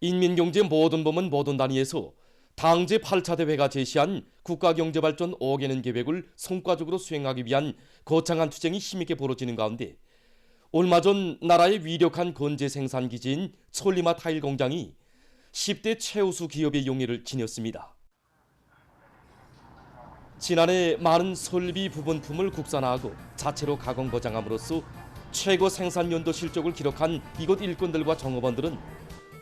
인민경제 모든 부문 모든 단위에서 당제 8차 대회가 제시한 국가경제발전 5개년 계획을 성과적으로 수행하기 위한 거창한 투쟁이 힘있게 벌어지는 가운데 얼마 전 나라의 위력한 건재 생산 기지인 솔리마 타일 공장이 10대 최우수 기업의 용의를 지녔습니다. 지난해 많은 설비 부분품을 국산화하고 자체로 가공 보장함으로써 최고 생산 연도 실적을 기록한 이곳 일꾼들과 종업원들은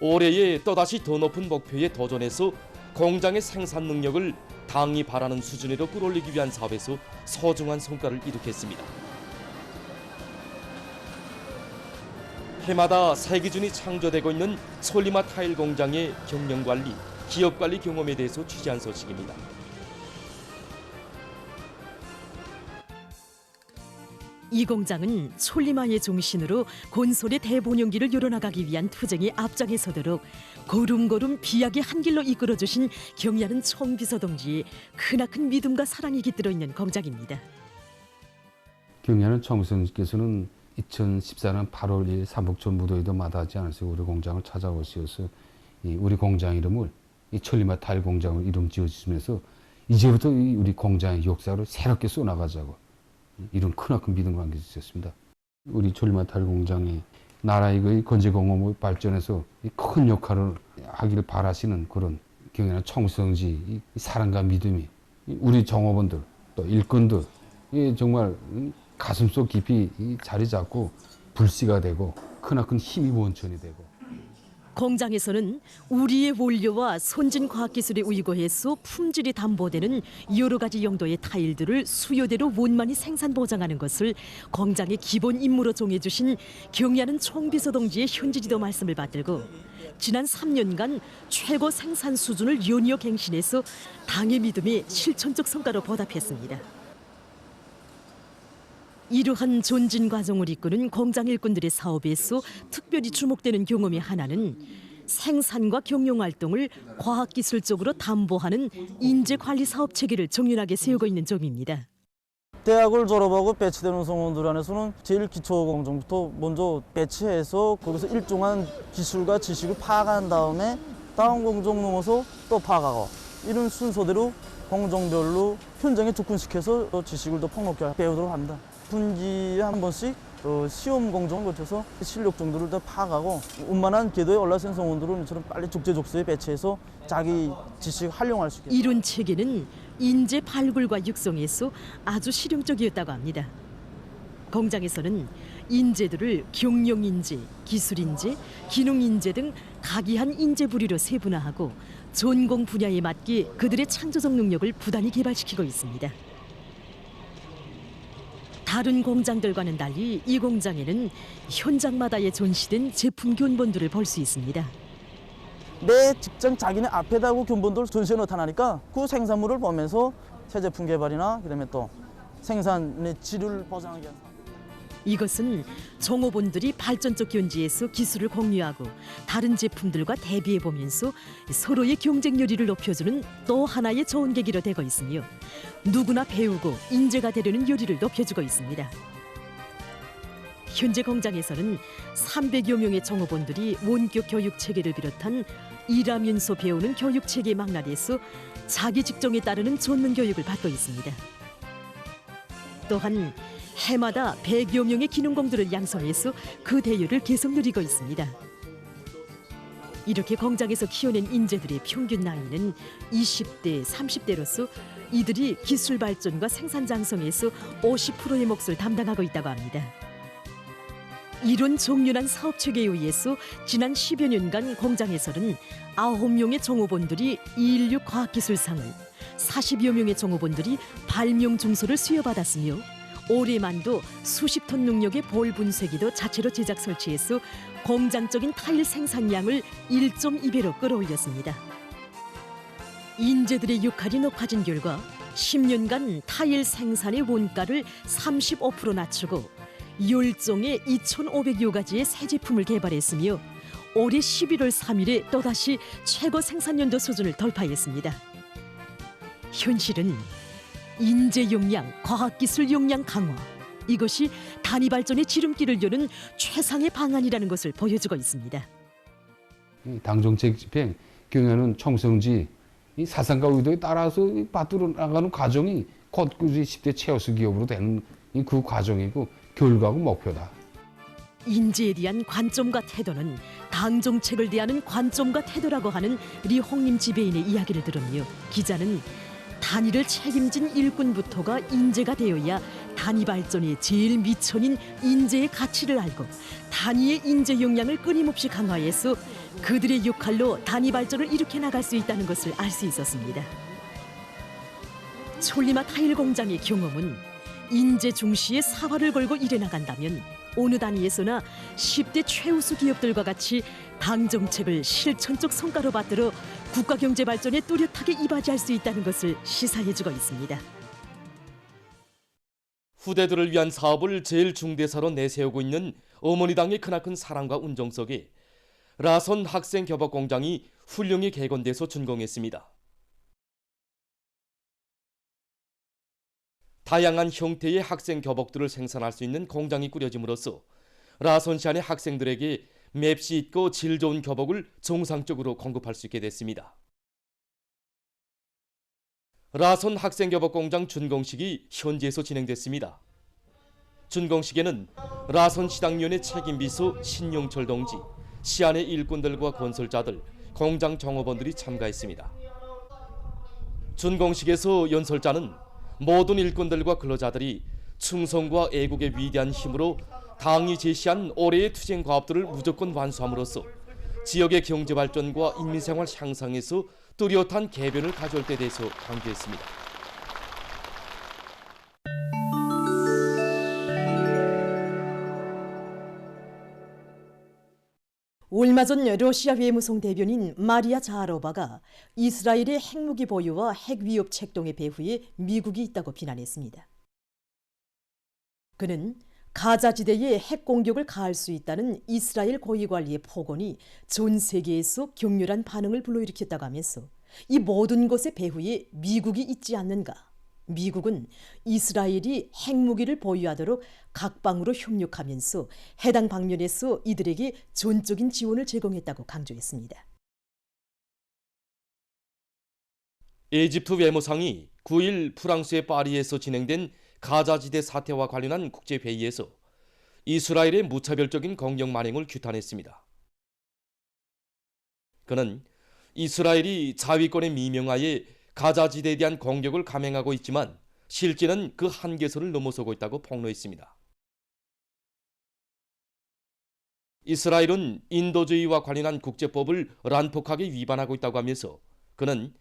올해에 또다시 더 높은 목표에 도전해서 공장의 생산 능력을 당이 바라는 수준으로 끌어올리기 위한 사업에서 소중한 성과를 이룩했습니다. 해마다 새 기준이 창조되고 있는 솔리마 타일 공장의 경영관리, 기업관리 경험에 대해서 취재한 소식입니다. 이 공장은 솔리마의 중심으로 건설의 대본영기를 이뤄나가기 위한 투쟁에 앞장에 서도록 걸음걸음 비약의 한 길로 이끌어주신 경야는 총비서동지의 크나큰 믿음과 사랑이 깃들어 있는 공장입니다. 경야는 총비서님께서는 2014년 8월 1일 삼북촌 무도회도 마다하지 않으시고 우리 공장을 찾아오셔서 우리 공장 이름을 이 솔리마 타일 공장을 이름 지어주시면서 이제부터 우리 공장의 역사를 새롭게 써나가자고 이런 크나큰 믿음을 안겨주셨습니다. 우리 솔리마 타일 공장이 나라의 건재공업의 발전에서 큰 역할을 하기를 바라시는 그런 경연한 총성지 사랑과 믿음이 우리 종업원들 또 일꾼들 정말 가슴속 깊이 자리 잡고 불씨가 되고 크나큰 힘이 원천이 되고 공장에서는 우리의 원료와 선진 과학기술에 의거해서 품질이 담보되는 여러 가지 용도의 타일들을 수요대로 원만히 생산 보장하는 것을 공장의 기본 임무로 정해주신 경야는 총비서동지의 현지지도 말씀을 받들고 지난 3년간 최고 생산 수준을 연이어 갱신해서 당의 믿음에 실천적 성과로 보답했습니다. 이러한 전진 과정을 이끄는 공장 일꾼들의 사업에서 특별히 주목되는 경험의 하나는 생산과 경영 활동을 과학기술적으로 담보하는 인재관리 사업 체계를 정연하게 세우고 있는 점입니다. 대학을 졸업하고 배치되는 성원들 안에서는 제일 기초 공정부터 먼저 배치해서 거기서 일종한 기술과 지식을 파악한 다음에 다음 공정 넘어서 또 파악하고 이런 순서대로 공정별로 현장에 접근시켜서 지식을 더 폭넓게 배우도록 합니다. 분기에 한 번씩 시험 공정을 거쳐서 실력 정도를 더 파악하고 원만한 궤도에 올라선 성원들은 이처럼 빨리 적재적소에 배치해서 자기 지식 활용할 수 있게. 이런 체계는 인재 발굴과 육성에서 아주 실용적이었다고 합니다. 공장에서는 인재들을 경영인재, 기술인재, 기능인재 등 각이한 인재 부류로 세분화하고 전공 분야에 맞게 그들의 창조적 능력을 부단히 개발시키고 있습니다. 다른 공장들과는 달리 이 공장에는 현장마다에 전시된 제품 견본들을 볼 수 있습니다. 내 직장 자기네 앞에다 그 견본들 전시에 나타나니까 그 생산물을 보면서 새 제품 개발이나 그다음에 또 생산의 질을 보장하기 위한 이것은 종업원들이 발전적 견지에서 기술을 공유하고 다른 제품들과 대비해보면서 서로의 경쟁 요리를 높여주는 또 하나의 좋은 계기로 되고 있으며 누구나 배우고 인재가 되려는 요리를 높여주고 있습니다. 현재 공장에서는 300여 명의 종업원들이 원격 교육 체계를 비롯한 일하면서 배우는 교육 체계 망라에서 자기 직종에 따르는 전문 교육을 받고 있습니다. 또한 해마다 100여 명의 기능공들을 양성해서 그 대열을 계속 누리고 있습니다. 이렇게 공장에서 키워낸 인재들의 평균 나이는 20대, 30대로서 이들이 기술 발전과 생산 장성에서 50%의 몫을 담당하고 있다고 합니다. 이런 정연한 사업 체계에 의해서 지난 10여 년간 공장에서는 9명의 종업원들이 216 과학기술상을, 40여 명의 종업원들이 발명 증서를 수여받았으며 올해만도 수십 톤 능력의 볼 분쇄기도 자체로 제작 설치해서 공장적인 타일 생산량을 1.2배로 끌어올렸습니다. 인재들의 역할이 높아진 결과 10년간 타일 생산의 원가를 35% 낮추고 10종의 2,500여 가지의 새 제품을 개발했으며 올해 11월 3일에 또다시 최고 생산연도 수준을 돌파했습니다. 현실은 인재 역량, 과학기술 역량 강화, 이것이 단위 발전의 지름길을 여는 최상의 방안이라는 것을 보여주고 있습니다. 이 당정책 집행, 경우에는 청성지 이 사상과 의도에 따라서 받들어 나가는 과정이 곧그 10대 최우수 기업으로 되는 그 과정이고 결과고 목표다. 인재에 대한 관점과 태도는 당정책을 대하는 관점과 태도라고 하는 리홍림 지배인의 이야기를 들으며 기자는 단위를 책임진 일꾼부터가 인재가 되어야 단위 발전의 제일 미천인 인재의 가치를 알고 단위의 인재 역량을 끊임없이 강화해서 그들의 역할로 단위 발전을 일으켜 나갈 수 있다는 것을 알 수 있었습니다. 촐리마 타일 공장의 경험은 인재 중시에 사활을 걸고 일해 나간다면 어느 단위에서나 10대 최우수 기업들과 같이 당정책을 실천적 성과로 받들어 국가 경제 발전에 뚜렷하게 이바지할 수 있다는 것을 시사해주고 있습니다. 후대들을 위한 사업을 제일 중대사로 내세우고 있는 어머니 당의 크나큰 사랑과 운정 속에 라선 학생 교복 공장이 훌륭히 개건돼서 준공했습니다. 다양한 형태의 학생 교복들을 생산할 수 있는 공장이 꾸려짐으로써 라선시안의 학생들에게 맵시 있고 질 좋은 교복을 정상적으로 공급할 수 있게 됐습니다. 라선 학생 교복 공장 준공식이 현지에서 진행됐습니다. 준공식에는 라선 시당위원회 책임비서 신용철 동지, 시안의 일꾼들과 건설자들, 공장 종업원들이 참가했습니다. 준공식에서 연설자는 모든 일꾼들과 근로자들이 충성과 애국의 위대한 힘으로 당이 제시한 올해의 투쟁 과업들을 무조건 완수함으로써 지역의 경제 발전과 인민생활 향상에서 뚜렷한 개변을 가져올 때 대해서 강조했습니다. 얼마 전 러시아 외무성 대변인 마리아 자하로바가 이스라엘의 핵무기 보유와 핵위협 책동의 배후에 미국이 있다고 비난했습니다. 그는 가자지대에 핵 공격을 가할 수 있다는 이스라엘 고위관리의 폭언이 전 세계에서 격렬한 반응을 불러일으켰다고 하면서 이 모든 것의 배후에 미국이 있지 않는가? 미국은 이스라엘이 핵무기를 보유하도록 각방으로 협력하면서 해당 방면에서 이들에게 전적인 지원을 제공했다고 강조했습니다. 이집트 외무상이 9일 프랑스의 파리에서 진행된 가자지대 사태와 관련한 국제회의에서 이스라엘의 무차별적인 공격 만행을 규탄했습니다. 그는 이스라엘이 자위권의 미명하에 가자지대에 대한 공격을 감행하고 있지만 실제는 그 한계선을 넘어서고 있다고 폭로했습니다. 이스라엘은 인도주의와 관련한 국제법을 난폭하게 위반하고 있다고 하면서 그는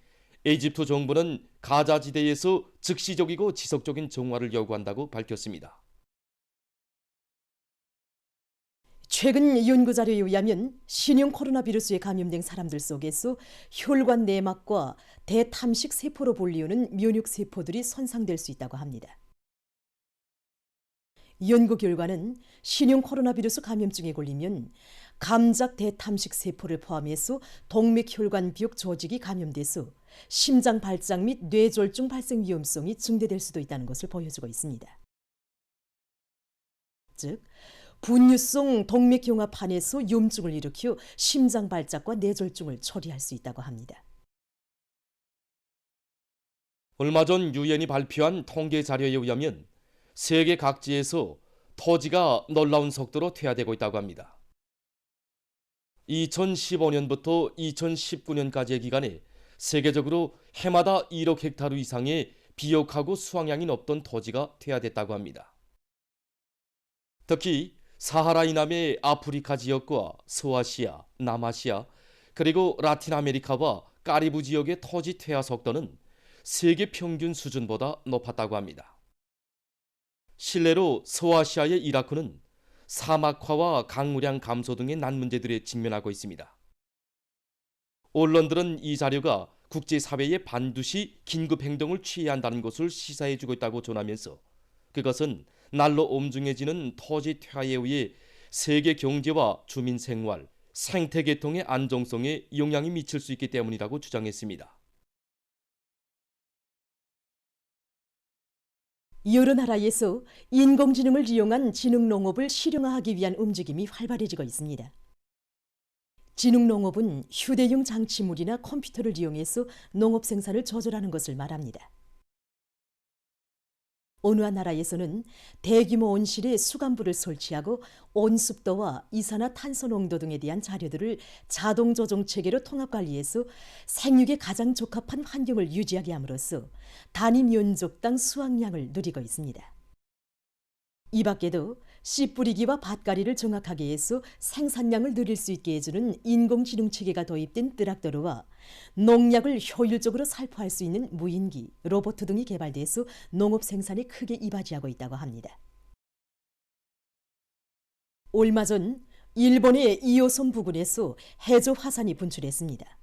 이집트 정부는 가자지대에서 즉시적이고 지속적인 정화를 요구한다고 밝혔습니다. 최근 연구 자료에 의하면 신형 코로나 비루스에 감염된 사람들 속에서 혈관 내막과 대탐식 세포로 불리우는 면역 세포들이 손상될 수 있다고 합니다. 연구 결과는 신형 코로나 비루스 감염증에 걸리면 감작 대탐식 세포를 포함해서 동맥혈관 비역 조직이 감염돼서 심장 발작 및 뇌졸중 발생 위험성이 증대될 수도 있다는 것을 보여주고 있습니다. 즉, 분유성 동맥경화판에서 염증을 일으켜 심장 발작과 뇌졸중을 초래할 수 있다고 합니다. 얼마 전 유엔이 발표한 통계 자료에 의하면 세계 각지에서 토지가 놀라운 속도로 퇴화되고 있다고 합니다. 2015년부터 2019년까지의 기간에 세계적으로 해마다 1억 헥타르 이상의 비옥하고 수확량이 높던 토지가 퇴화됐다고 합니다. 특히 사하라 이남의 아프리카 지역과 소아시아, 남아시아, 그리고 라틴 아메리카와 카리브 지역의 토지 퇴화 속도는 세계 평균 수준보다 높았다고 합니다. 실례로 소아시아의 이라크는 사막화와 강우량 감소 등의 난 문제들에 직면하고 있습니다. 언론들은 이 자료가 국제사회에 반드시 긴급 행동을 취해야 한다는 것을 시사해주고 있다고 전하면서 그것은 날로 엄중해지는 토지 퇴화에 의해 세계 경제와 주민 생활, 생태 계통의 안정성에 영향이 미칠 수 있기 때문이라고 주장했습니다. 여러 나라에서 인공지능을 이용한 지능 농업을 실용화하기 위한 움직임이 활발해지고 있습니다. 지능농업은 휴대용 장치물이나 컴퓨터를 이용해서 농업 생산을 조절하는 것을 말합니다. 어느 한 나라에서는 대규모 온실에 수감부를 설치하고 온습도와 이산화탄소 농도 등에 대한 자료들을 자동 조정 체계로 통합 관리해서 생육에 가장 적합한 환경을 유지하게 함으로써 단위 면적당 수확량을 누리고 있습니다. 이 밖에도 씨 뿌리기와 밭갈이를 정확하게 해서 생산량을 늘릴 수 있게 해주는 인공지능 체계가 도입된 트랙터와 농약을 효율적으로 살포할 수 있는 무인기, 로봇 등이 개발돼서 농업 생산에 크게 이바지하고 있다고 합니다. 얼마 전 일본의 이오섬 부근에서 해저 화산이 분출했습니다.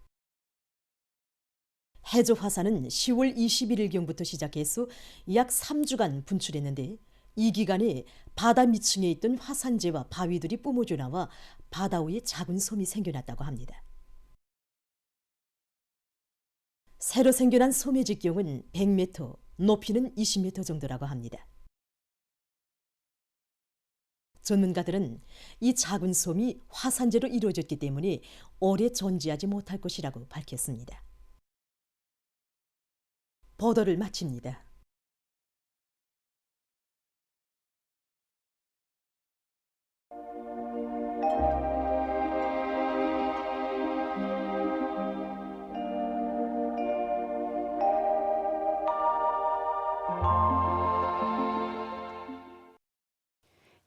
해저 화산은 10월 21일경부터 시작해서 약 3주간 분출했는데 이 기간에 바다 밑층에 있던 화산재와 바위들이 뿜어져 나와 바다 위에 작은 섬이 생겨났다고 합니다. 새로 생겨난 섬의 직경은 100m, 높이는 20m 정도라고 합니다. 전문가들은 이 작은 섬이 화산재로 이루어졌기 때문에 오래 존재하지 못할 것이라고 밝혔습니다. 보도를 마칩니다.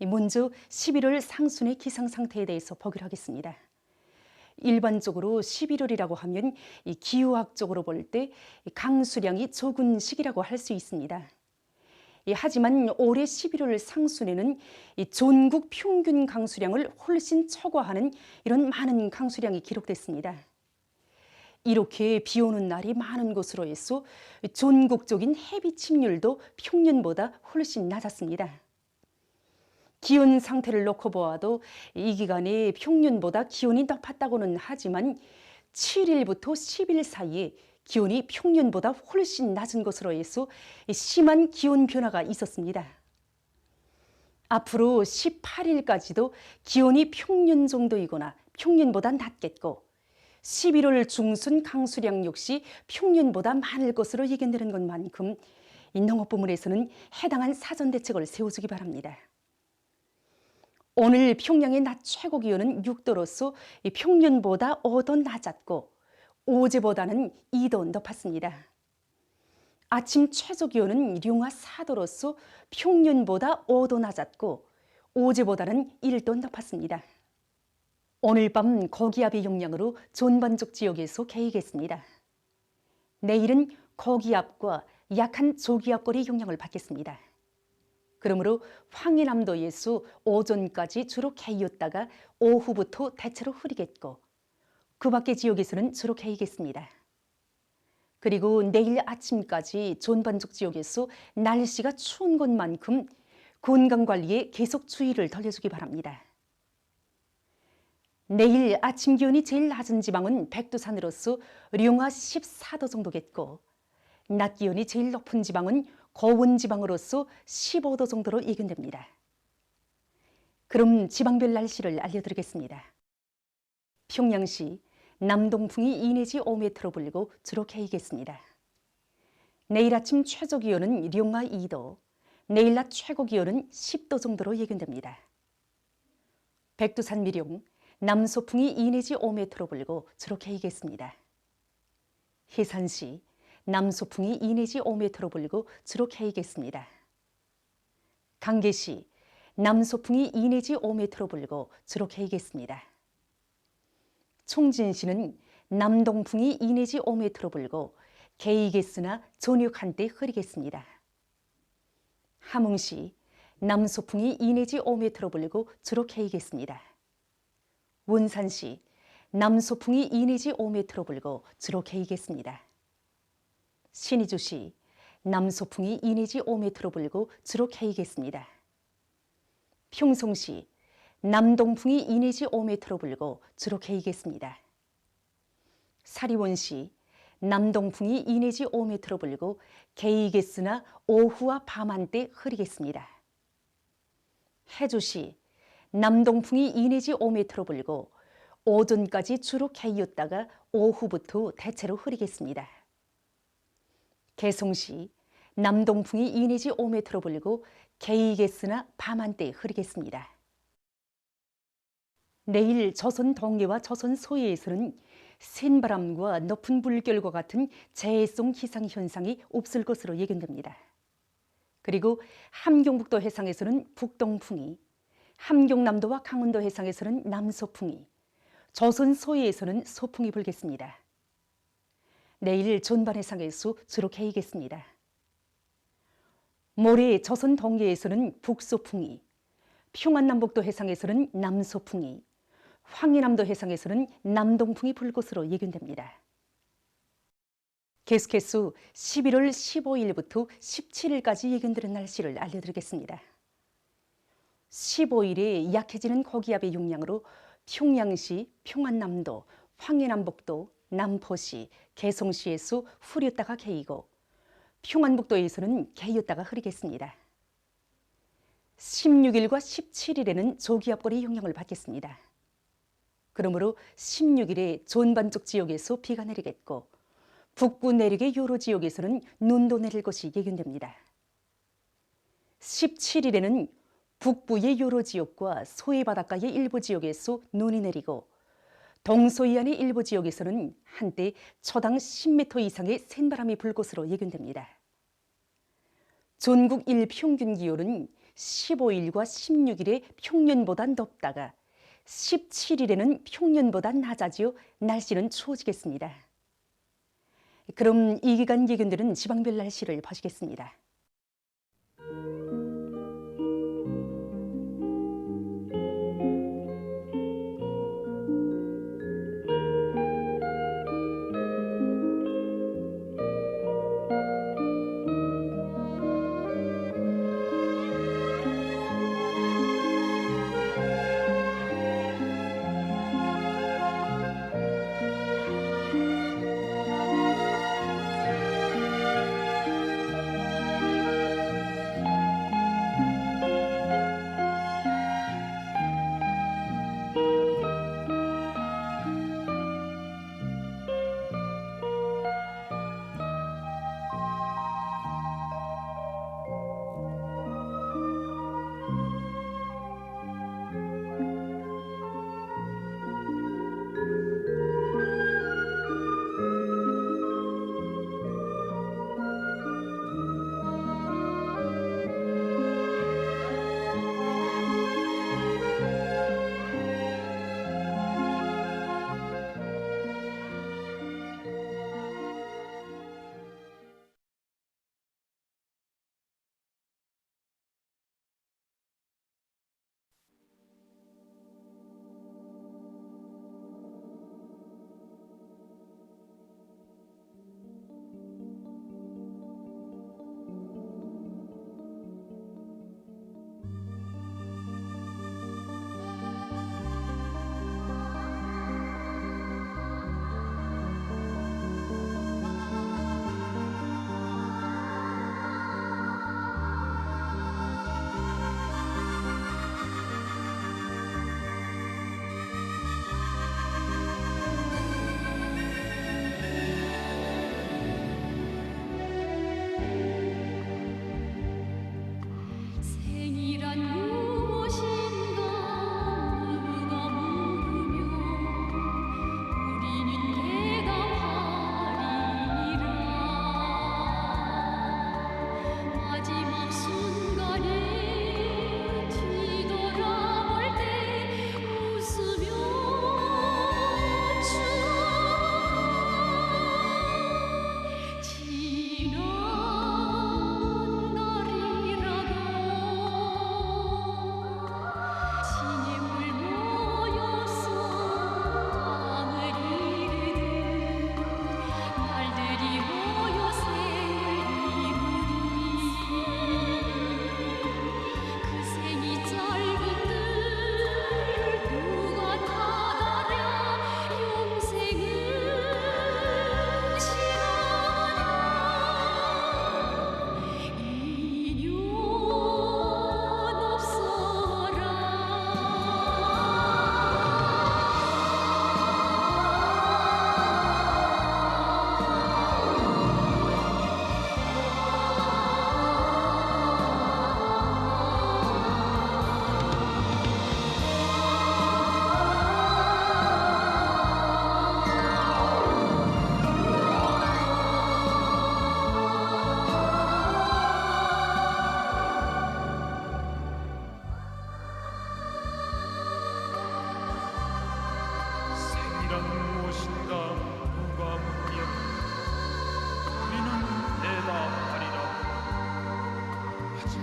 먼저 11월 상순의 기상 상태에 대해서 보기로 하겠습니다. 일반적으로 11월이라고 하면 이 기후학적으로 볼 때 강수량이 적은 시기라고 할 수 있습니다. 하지만 올해 11월 상순에는 이 전국 평균 강수량을 훨씬 초과하는 이런 많은 강수량이 기록됐습니다. 이렇게 비 오는 날이 많은 곳으로 해서 전국적인 해비 침률도 평년보다 훨씬 낮았습니다. 기온 상태를 놓고 보아도 이 기간에 평년보다 기온이 높았다고는 하지만 7일부터 10일 사이에 기온이 평년보다 훨씬 낮은 것으로 해서 심한 기온 변화가 있었습니다. 앞으로 18일까지도 기온이 평년 정도이거나 평년보다 낮겠고 11월 중순 강수량 역시 평년보다 많을 것으로 예견되는 것만큼 이 농업부문에서는 해당한 사전 대책을 세워주기 바랍니다. 오늘 평양의 낮 최고 기온은 6도로서 평년보다 5도 낮았고 어제보다는 2도 높았습니다. 아침 최저 기온은 룡화 4도로서 평년보다 5도 낮았고 어제보다는 1도 높았습니다. 오늘 밤 고기압의 영향으로 전반적 지역에서 개이겠습니다. 내일은 고기압과 약한 저기압골이 영향을 받겠습니다. 그러므로 황해남도에서 오전까지 주로 개이었다가 오후부터 대체로 흐리겠고 그 밖의 지역에서는 주로 개이겠습니다. 그리고 내일 아침까지 전반적 지역에서 날씨가 추운 것만큼 건강관리에 계속 주의를 돌려주기 바랍니다. 내일 아침 기온이 제일 낮은 지방은 백두산으로서 룡화 14도 정도겠고 낮 기온이 제일 높은 지방은 고원 지방으로서 15도 정도로 예견됩니다. 그럼 지방별 날씨를 알려드리겠습니다. 평양시 남동풍이 2 내지 5m로 불고 주로 개이겠습니다. 내일 아침 최저 기온은 룡화 2도, 내일 낮 최고 기온은 10도 정도로 예견됩니다. 백두산 미룡 남소풍이 2 내지 5m로 불고 주로 개이겠습니다. 해산시 남소풍이 2 내지 5m로 불고 주로 개이겠습니다. 강계시 남소풍이 2 내지 5m로 불고 주로 개이겠습니다. 총진시는 남동풍이 2 내지 5m로 불고 개이겠으나 저녁 한때 흐리겠습니다. 함흥시 남소풍이 2 내지 5m로 불고 주로 개이겠습니다. 원산시 남소풍이 2 내지 5m로 불고 주로 개이겠습니다. 신의주시 남소풍이 2 내지 5m로 불고 주로 개이겠습니다. 평송시 남동풍이 2 내지 5m로 불고 주로 개이겠습니다. 사리원시 남동풍이 2 내지 5m로 불고 개이겠으나 오후와 밤한때 흐리겠습니다. 해주시 남동풍이 2 내지 5m로 불고 오전까지 주로 개였다가 오후부터 대체로 흐리겠습니다. 개성시 남동풍이 2 내지 5m 불고 개이겠으나 밤한때 흐리겠습니다. 내일 조선 동해와 조선 서해에서는 센 바람과 높은 물결과 같은 재해성 기상 현상이 없을 것으로 예견됩니다. 그리고 함경북도 해상에서는 북동풍이, 함경남도와 강원도 해상에서는 남서풍이, 조선 서해에서는 서풍이 불겠습니다. 내일 전반 해상에서 주로 개이겠습니다. 모레 조선 동해에서는 북서풍이, 평안남북도 해상에서는 남서풍이, 황해남도 해상에서는 남동풍이 불 것으로 예견됩니다. 계속해서 11월 15일부터 17일까지 예견되는 날씨를 알려드리겠습니다. 15일에 약해지는 고기압의 영향으로 평양시, 평안남도, 황해남북도, 남포시, 개성시에서 흐렸다가 개이고 평안북도에서는 개였다가 흐리겠습니다. 16일과 17일에는 저기압골의 영향을 받겠습니다. 그러므로 16일에 전반적 지역에서 비가 내리겠고 북부 내륙의 여러 지역에서는 눈도 내릴 것이 예견됩니다. 17일에는 북부의 여러 지역과 서해 바닷가의 일부 지역에서 눈이 내리고 동서해안의 일부 지역에서는 한때 초당 10m 이상의 센 바람이 불 것으로 예견됩니다. 전국 일평균 기온은 15일과 16일에 평년보다 높다가 17일에는 평년보다 낮아지어 날씨는 추워지겠습니다. 그럼 이 기간 예견되는 지방별 날씨를 보시겠습니다.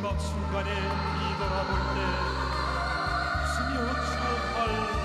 마지막 순간에 뒤돌아볼 때 웃으며 취업할